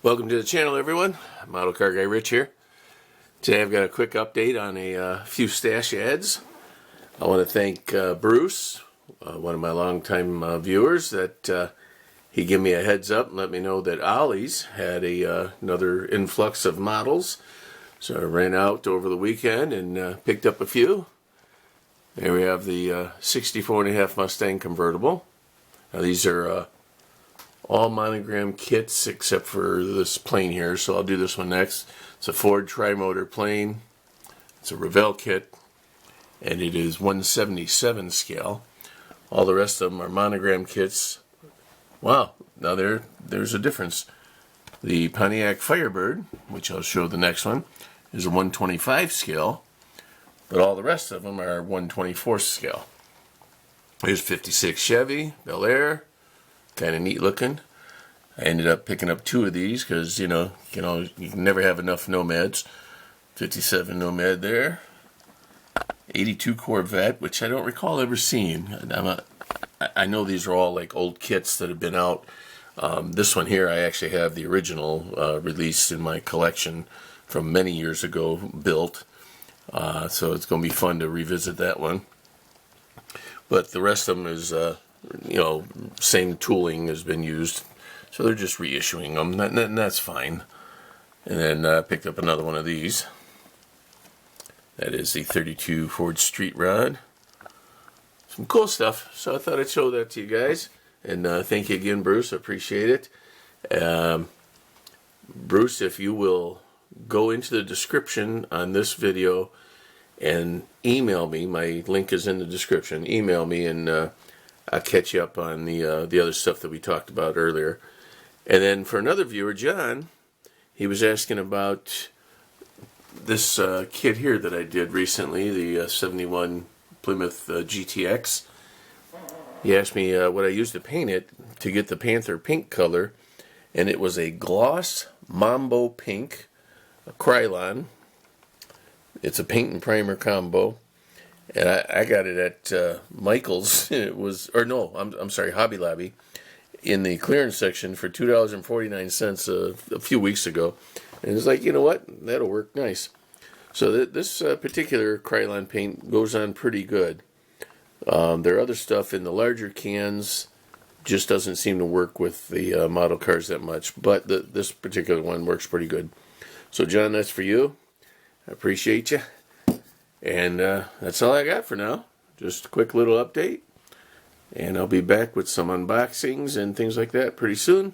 Welcome to the channel, everyone. Model Car Guy Rich here. Today I've got a quick update on a few stash ads. I want to thank Bruce, one of my longtime viewers, that he gave me a heads up and let me know that Ollie's had another influx of models. So I ran out over the weekend and picked up a few. There we have the 64.5 Mustang convertible. Now these are all monogram kits except for this plane here, so I'll do this one next. It's a Ford tri-motor plane. It's a Revell kit, and it is 1/77 scale. All the rest of them are monogram kits. Wow, now there's a difference. The Pontiac Firebird, which I'll show the next one, is a 125 scale, but all the rest of them are 124 scale. Here's 56 Chevy Bel Air. Kind of neat looking. I ended up picking up two of these because you can never have enough Nomads. 57 Nomad there. 82 Corvette, which I don't recall ever seeing. I know these are all like old kits that have been out. This one here, I actually have the original released in my collection from many years ago, built. So it's going to be fun to revisit that one. But the rest of them is same tooling has been used, so they're just reissuing them, and that's fine. And then picked up another one of these. That is the 32 Ford Street Rod. Some cool stuff, so I thought I'd show that to you guys. And thank you again, Bruce, I appreciate it. Bruce, if you will go into the description on this video and email me, my link is in the description, email me and I'll catch you up on the other stuff that we talked about earlier. And then for another viewer, John, he was asking about this kit here that I did recently, the 71 Plymouth GTX. He asked me what I used to paint it to get the Panther pink color, and it was a gloss Mambo pink, a Krylon. It's a paint and primer combo. And I got it at Michael's. It was, or no, I'm sorry, Hobby Lobby, in the clearance section for $2.49 a few weeks ago. And it's like, you know what, that'll work nice. So this particular Krylon paint goes on pretty good. There are other stuff in the larger cans, just doesn't seem to work with the model cars that much. But this particular one works pretty good. So John, that's for you. I appreciate you. And that's all I got for now. Just a quick little update. And I'll be back with some unboxings and things like that pretty soon.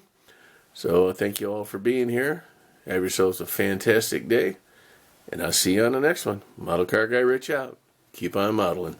So thank you all for being here. Have yourselves a fantastic day. And I'll see you on the next one. Model Car Guy Rich out. Keep on modeling.